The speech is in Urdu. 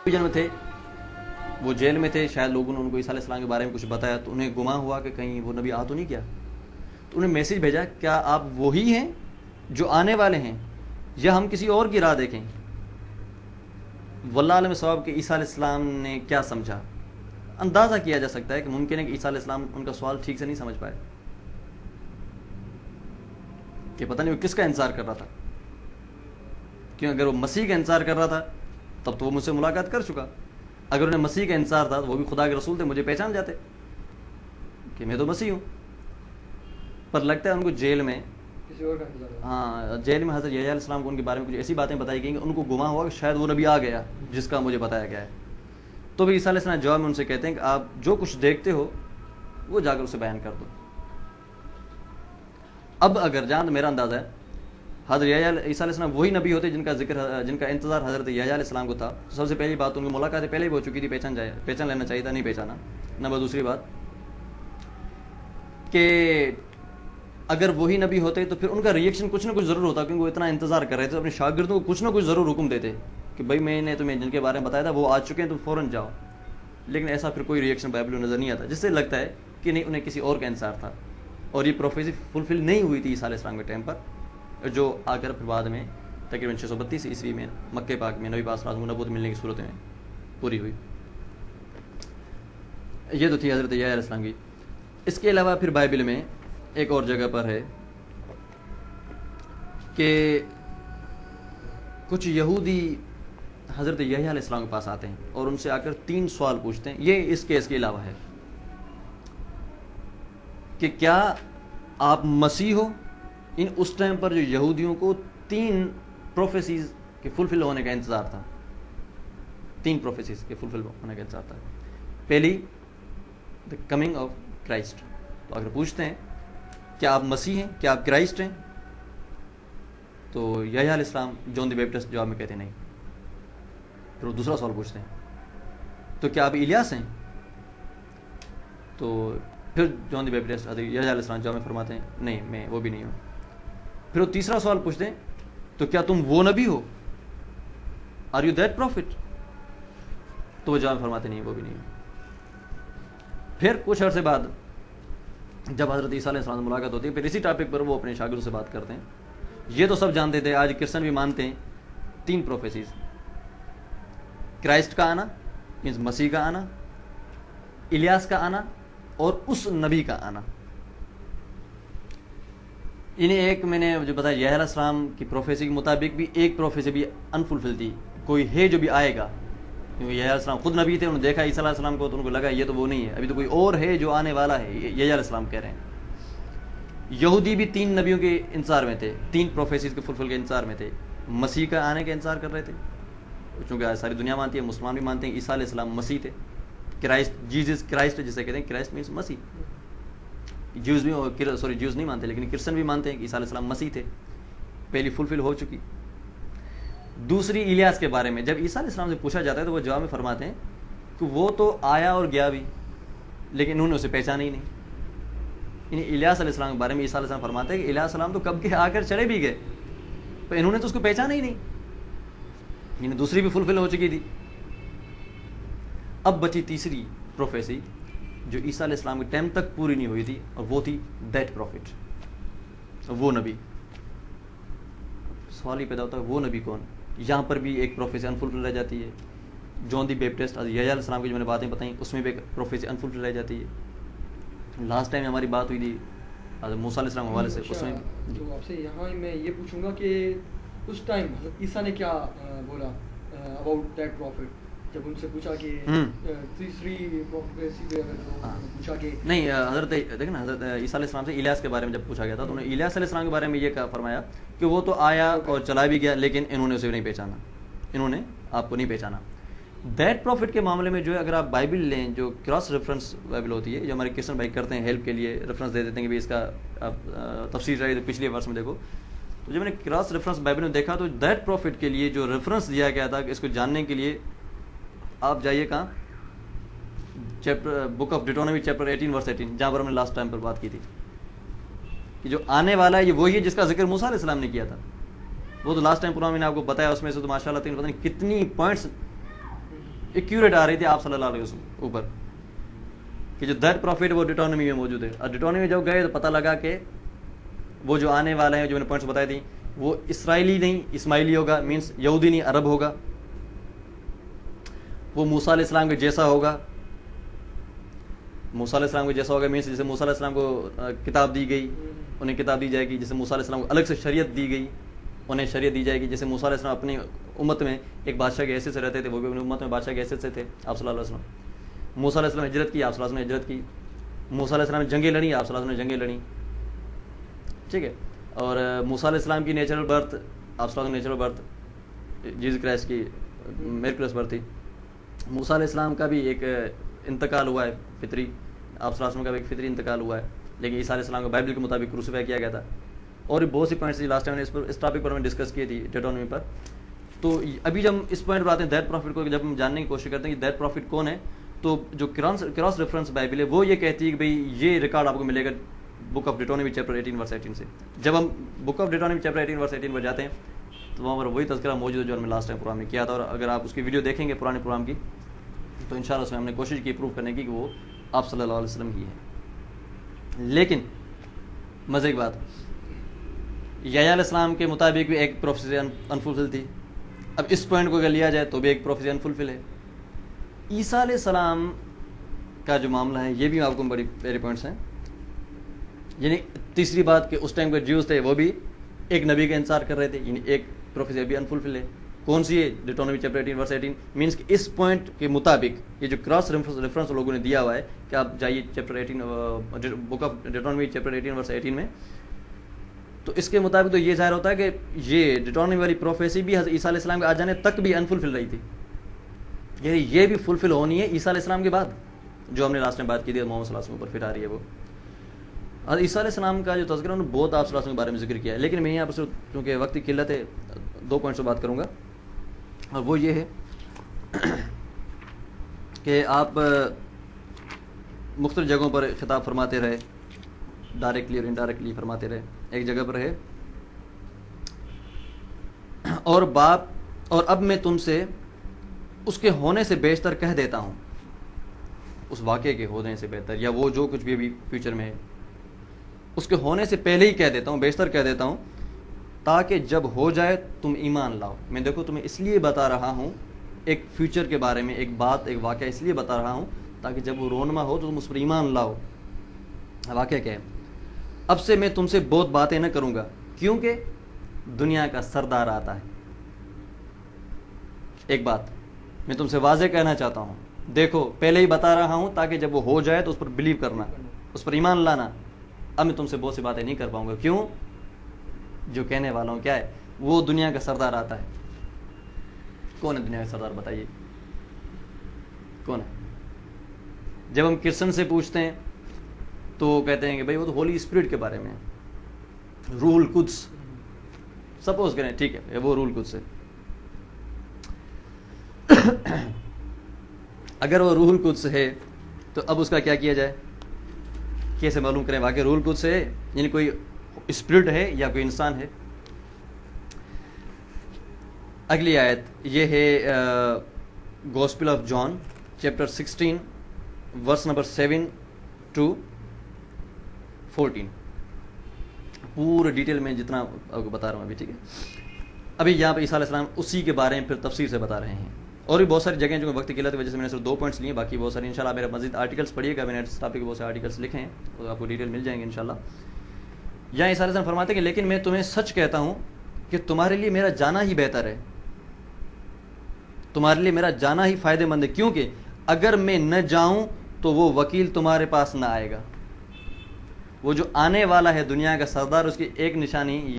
جن میں تھے وہ جیل میں تھے, شاید لوگوں نے ان کو عیسیٰ علیہ السلام کے بارے میں کچھ بتایا تو انہیں گمان ہوا کہ کہیں وہ نبی آ تو نہیں کیا, تو انہیں میسیج بھیجا کیا آپ وہی ہیں جو آنے والے ہیں یا ہم کسی اور کی راہ دیکھیں. واللہ عالم صواب کہ عیسیٰ علیہ السلام نے کیا سمجھا. اندازہ کیا جا سکتا ہے کہ ممکن ہے کہ عیسیٰ علیہ السلام ان کا سوال ٹھیک سے نہیں سمجھ پائے, کہ پتہ نہیں وہ کس کا انتظار کر رہا تھا. کیوں اگر وہ مسیح کا انتظار کر رہا تھا تب تو وہ مجھ سے ملاقات کر چکا, اگر انہیں مسیح کا انتظار تھا تو وہ بھی خدا کے رسول تھے, مجھے پہچان جاتے کہ میں تو مسیح ہوں. پر لگتا ہے ان کو جیل میں, جیل میں حضرت یحییٰ علیہ السلام کو ان کے بارے میں کچھ ایسی باتیں بتائی گئیں کہ ان کو گمان ہوا کہ شاید وہ نبی آ گیا جس کا مجھے بتایا گیا ہے. تو بھی عیسیٰ علیہ السلام جواب میں ان سے کہتے ہیں کہ آپ جو کچھ دیکھتے ہو وہ جا کر اسے بیان کر دو. اب اگر جہاں میرا اندازہ ہے حضرت عیسیٰ علیہ السلام وہی نبی ہوتے جن کا انتظار حضرت یحییٰ علیہ السلام کو تھا, تو سب سے پہلی بات ان کی ملاقاتیں پہلے ہی ہو چکی تھی, پہچان لینا چاہیے تھا, نہیں پہچانا. نمبر دوسری بات کہ اگر وہی نبی ہوتے تو پھر ان کا ریئیکشن کچھ نہ کچھ ضرور ہوتا, کیونکہ وہ اتنا انتظار کر رہے تھے, اپنے شاگردوں کو کچھ نہ کچھ ضرور حکم دیتے کہ بھائی میں نے تمہیں جن کے بارے میں بتایا تھا وہ آ چکے ہیں, تم فوراً جاؤ. لیکن ایسا پھر کوئی ریئیکشن بائبل میں نظر نہیں آتا, جس سے لگتا ہے کہ نہیں انہیں کسی اور کا انتظار تھا اور یہ پروفیسی فلفل نہیں ہوئی تھی عیسیٰ علیہ السلام کے ٹائم پر, جو آ کر پھر بعد میں تقریباً 632 عیسوی میں مکہ پاک میں نبی پاک صلی اللہ علیہ وسلم کو نبوت ملنے کی صورت میں پوری ہوئی. یہ تو تھی حضرت یحییٰ علیہ السلام کی. اس کے علاوہ پھر بائبل میں ایک اور جگہ پر ہے کہ کچھ یہودی حضرت یحییٰ علیہ السلام کے پاس آتے ہیں اور ان سے آ کر 3 سوال پوچھتے ہیں. یہ اس کیس کے علاوہ ہے کہ کیا آپ مسیح ہو. اس ٹائم پر جو یہودیوں کو 3 پروفیسیز کے فلفل ہونے کا انتظار تھا, 3 پروفیسیز کے فلفل ہونے کا انتظار تھا. پہلی دا کمنگ آف کرائسٹ. تو اگر پوچھتے ہیں کیا آپ مسیح ہیں, کیا آپ کرائسٹ ہیں, تو یحییٰ علیہ السلام جان دی بیپٹسٹ جواب میں کہتے ہیں نہیں. پھر وہ دوسرا سوال پوچھتے ہیں تو کیا آپ الیاس ہیں, تو پھر جان دی بیپٹسٹ یحییٰ علیہ السلام جواب میں فرماتے ہیں نہیں میں وہ بھی نہیں ہوں. پھر وہ تیسرا سوال پوچھتے ہیں تو کیا تم وہ نبی ہو, آر یو دیٹ پروفٹ, تو وہ جواب فرماتے نہیں وہ بھی نہیں ہوں. پھر کچھ عرصے بعد جب حضرت عیسیٰ علیہ السلام سے ملاقات ہوتی ہے پھر اسی ٹاپک پر وہ اپنے شاگردوں سے بات کرتے ہیں. یہ تو سب جانتے تھے, آج کرسچن بھی مانتے ہیں 3 پروفیسیز, کرائسٹ کا آنا مینس مسیح کا آنا, الیاس کا آنا اور اس نبی کا آنا. انہیں ایک میں نے جو بتایا یحییٰ علیہ السلام کی پروفیسی کے مطابق بھی ایک پروفیسی بھی انفلفل تھی, کوئی ہے جو بھی آئے گا, کیونکہ یحییٰ علیہ السلام خود نبی تھے, انہوں نے دیکھا عیسیٰ علیہ السلام کو تو ان کو لگا یہ تو وہ نہیں ہے, ابھی تو کوئی اور ہے جو آنے والا ہے. یحییٰ علیہ السلام کہہ رہے ہیں. یہودی بھی 3 نبیوں کے انتظار میں تھے, 3 پروفیسیز کے فلفل کے انتظار میں تھے. مسیح کا آنے کا انتظار کر رہے تھے, چونکہ آج ساری دنیا مانتی ہے, مسلمان بھی مانتے ہیں عیسیٰ علیہ السلام مسیح تھے. کرائسٹ, جیزس کرائسٹ جسے کہتے ہیں, کرائسٹ مینس مسیح. جیوز بھی جیوز نہیں مانتے لیکن کرسچن بھی مانتے ہیں کہ عیسیٰ علیہ السلام مسیح تھے. پہلی فلفل ہو چکی. دوسری الیاس کے بارے میں جب عیسیٰ علیہ السلام سے پوچھا جاتا ہے تو وہ جواب میں فرماتے ہیں کہ وہ تو آیا اور گیا بھی لیکن انہوں نے اسے پہچانا ہی نہیں. الیاس علیہ السلام کے بارے میں عیسیٰ علیہ السلام فرماتے ہیں کہ الیاس السلام تو کب کے آ کر چلے بھی گئے, تو انہوں نے تو اس کو پہچانا ہی نہیں. دوسری بھی فلفل ہو چکی تھی. اب بچی تیسری پروفیسی جو عیسیٰ علیہ السلام کے ٹائم تک پوری نہیں ہوئی تھی, اور وہ تھی دیٹ پروفٹ, وہ نبی. سوال ہی پیدا ہوتا ہے وہ نبی کون. یہاں پر بھی ایک پروفیسی انفلفل رہ جاتی ہے. جان دی بیپٹسٹ یحییٰ علیہ السلام کی جو میں نے باتیں بتائیں اس میں بھی ایک پروفیسی انفلفل رہ جاتی ہے. لاسٹ ٹائم ہماری بات ہوئی تھی حضرت موسیٰ علیہ السلام حوالے سے, اس میں تو آپ سے یہاں میں یہ پوچھوں گا کہ اس ٹائم حضرت عیسیٰ نے کیا بولا اباؤٹ دیٹ پروفٹ, جب ان سے پوچھا کہ تیسری پروفیسی پہ پوچھا کہ نہیں, حضرت دیکھیں نا حضرت عیسیٰ علیہ السلام سے الیاس کے بارے میں جب پوچھا گیا تھا تو انہوں نے الیاس علیہ السلام کے بارے میں یہ فرمایا کہ وہ تو آیا اور چلا بھی گیا لیکن انہوں نے اسے نہیں پہچانا, انہوں نے آپ کو نہیں پہچانا. دیٹ پروفٹ کے معاملے میں جو ہے اگر آپ بائبل لیں جو کراس ریفرنس بائبل ہوتی ہے, جو ہمارے کرسچن بھائی کرتے ہیں ہیلپ کے لیے ریفرنس دے دیتے ہیں کہ بھائی اس کا آپ تفسیر رہی تو پچھلی ورس میں دیکھو, تو جب میں نے کراس ریفرنس بائبل میں دیکھا تو دیٹ پروفٹ کے لیے جو ریفرنس دیا گیا تھا کہ اس کو جاننے کے لیے آپ جائیے کہاں, چیپٹر بک آف ڈیٹونومی چیپٹر 18 ورس 18, جہاں پر ہم نے لاسٹ ٹائم پر بات کی تھی کہ جو آنے والا ہے یہ وہی ہے جس کا ذکر موسیٰ علیہ السلام نے کیا تھا. وہ تو لاسٹ ٹائم پورا میں نے آپ کو بتایا, اس میں سے تو ماشاء اللہ پتہ نہیں کتنی پوائنٹس ایکوریٹ آ رہی تھی آپ صلی اللہ علیہ وسلم اوپر کہ جو دیٹ پروفٹ وہ ڈیٹونمی میں موجود ہے. اور ڈیٹونمی میں جب گئے تو پتہ لگا کہ وہ جو آنے والے ہیں جو میں نے پوائنٹس بتائی تھی وہ اسرائیلی نہیں اسماعیلی ہوگا, مینس یہودی نہیں عرب ہوگا, وہ موسیٰ علیہ السلام کے جیسا ہوگا. موسیٰ علیہ السلام کے جیسا ہوگا مینس جیسے موسیٰ علیہ السلام کو کتاب دی گئی انہیں کتاب دی جائے گی, جیسے موسیٰ علیہ السلام کو الگ سے شریعت دی گئی انہیں شریعت دی جائے گی. جیسے موسیٰ علیہ السلام اپنی امت میں ایک بادشاہ کے حیثیت سے رہتے تھے وہ بھی اپنی امت میں بادشاہ کے حیثیت سے تھے آپ صلی اللہ علیہ وسلم. موسیٰ علیہ السلام ہجرت کی آپ صلی اللہ علیہ وسلم نے ہجرت کی. موسیٰ علیہ السلام نے جنگیں لڑی آپ صلی اللہ علیہ وسلم نے جنگیں لڑی. ٹھیک ہے. اور موسیٰ علیہ السلام کی نیچرل برتھ آپ صلی اللہ علیہ وسلم نیچرل برتھ جیسس کرائسٹ کی میریکلس برتھ تھی. موسیٰ علیہ السلام کا بھی ایک انتقال ہوا ہے فطری, آپ صلی اللہ علیہ وسلم کا بھی ایک فطری انتقال ہوا ہے, لیکن عیسیٰ علیہ السلام کو بائبل کے مطابق کروسیفائی کیا گیا تھا. اور بہت سی پوائنٹس لاسٹ ٹائم نے اس ٹاپک پر میں ڈسکس کی تھی ڈیٹونمی پر. تو ابھی جب ہم اس پوائنٹ پر آتے ہیں دیٹ پروفٹ کو, جب ہم جاننے کی کوشش کرتے ہیں کہ دیٹ پروفٹ کون ہے, تو جو کراس ریفرنس بائبل ہے وہ یہ کہتی ہے کہ بھئی یہ ریکارڈ آپ کو ملے گا بک آف ڈیٹونمی چیپٹر 18 ورس 18 سے. جب ہم بک آف ڈیٹونمی چیپٹر 18 ورس 18 پر جاتے ہیں تو وہاں پر وہی تذکرہ موجود ہے جو ہم نے لاسٹ ٹائم پروگرام میں کیا تھا. اور اگر آپ اس کی ویڈیو دیکھیں گے پرانے پروگرام کی تو انشاءاللہ اس میں ہم نے کوشش کی پروف کرنے کی کہ وہ آپ صلی اللہ علیہ وسلم ہی ہے. لیکن مزے کی بات, یحییٰ علیہ السلام کے مطابق بھی ایک پروفیسی انفلفل تھی. اب اس پوائنٹ کو اگر لیا جائے تو بھی ایک پروفیسی انفلفل ہے. عیسیٰ علیہ السلام کا جو معاملہ ہے یہ بھی آپ کو بڑی پیارے پوائنٹس ہیں. یعنی تیسری بات کہ اس ٹائم کے جیوز تھے وہ بھی ایک نبی کا انتظار کر رہے تھے, یعنی ایک پروفیسی ابھی انفلفل ہے. کون سی ہے؟ ڈیٹونمی چیپٹر 18 ورس 18 مینس کہ اس پوائنٹ کے مطابق یہ جو کراس ریفرنس لوگوں نے دیا ہوا ہے کہ آپ جائیے چیپٹر 18 بک آف ڈیٹونمی چیپٹر 18 ورس 18 میں, تو اس کے مطابق تو یہ ظاہر ہوتا ہے کہ یہ ڈیٹونمی والی پروفیسی بھی حضرت عیسیٰ علیہ السلام کے آ جانے تک بھی انفلفل رہی تھی. یعنی یہ بھی فلفل ہونی ہے عیسیٰ علیہ السلام کے بعد, جو ہم نے لاسٹ میں بات کی تھی محمد صلی اللہ علیہ وسلم پر پھر آ رہی ہے وہ. اور عیسیٰ علیہ السلام کا جو تذکرہ انہوں نے بہت آپ صلی اللہ علیہ وسلم کے بارے میں ذکر کیا ہے, لیکن میں یہاں پر صرف چونکہ وقت کی قلت ہے 2 پوائنٹس پر بات کروں گا. اور وہ یہ ہے کہ آپ مختلف جگہوں پر خطاب فرماتے رہے, ڈائریکٹلی اور انڈائریکٹلی فرماتے رہے. ایک جگہ پر ہے اور باپ اور اب میں تم سے اس کے ہونے سے بیشتر کہہ دیتا ہوں, اس واقعے کے ہونے سے بہتر یا وہ جو کچھ بھی ابھی فیوچر میں ہے اس کے ہونے سے پہلے ہی کہہ دیتا ہوں, بیشتر کہہ دیتا ہوں, تاکہ جب ہو جائے تم ایمان لاؤ. میں دیکھو تمہیں اس لیے بتا رہا ہوں ایک فیوچر کے بارے میں, ایک بات ایک واقعہ اس لیے بتا رہا ہوں تاکہ جب وہ رونما ہو تو تم اس پر ایمان لاؤ. واقعہ کیا ہے؟ اب سے میں تم سے بہت باتیں نہ کروں گا کیونکہ دنیا کا سردار آتا ہے. ایک بات میں تم سے واضح کہنا چاہتا ہوں, دیکھو پہلے ہی بتا رہا ہوں تاکہ جب وہ ہو جائے تو اس پر بلیو کرنا, اس پر ایمان لانا. اب میں تم سے بہت سی باتیں نہیں کر پاؤں گا. کیوں؟ جو کہنے والا ہوں کیا ہے, وہ دنیا کا سردار آتا ہے. کون ہے دنیا کا سردار بتائیے کون ہے؟ جب ہم کرسچن سے پوچھتے ہیں تو وہ کہتے ہیں کہ بھائی وہ تو ہولی اسپرٹ کے بارے میں ہے, روح القدس. سپوز کریں ٹھیک ہے وہ روح القدس ہے. اگر وہ روح القدس ہے تو اب اس کا کیا کیا جائے, کیسے معلوم کریں واقعی روح القدس ہے یعنی کوئی اسپرٹ ہے یا کوئی انسان ہے؟ اگلی آیت یہ ہے gospel of John chapter 16 verse number 7 to 14. پورے ڈیٹیل میں جتنا آپ کو بتا رہا ہوں ابھی, ٹھیک ہے. ابھی یہاں پہ عیسیٰ علیہ السلام اسی کے بارے میں پھر تفصیل سے بتا رہے ہیں. اور بھی بہت ساری جگہیں جو وقت کی قلت کی وجہ سے میں نے صرف 2 پوائنٹس لیے, باقی بہت ساری انشاءاللہ میرے مزید آرٹیکلس پڑھیے گا, میں نے اس ٹاپک کے بہت سے آرٹیکلس لکھے ہیں تو آپ کو ڈیٹیل مل جائیں گے انشاءاللہ. یہاں عیسیٰ علیہ السلام فرماتے ہیں کہ لیکن میں تمہیں سچ کہتا ہوں کہ تمہارے لیے میرا جانا ہی بہتر ہے, تمہارے لیے میرا جانا ہی فائدہ مند ہے, کیونکہ اگر میں نہ جاؤں تو وہ وکیل تمہارے پاس نہ آئے گا. وہ جو آنے والا ہے دنیا کا سردار, اس کی ایک نشانی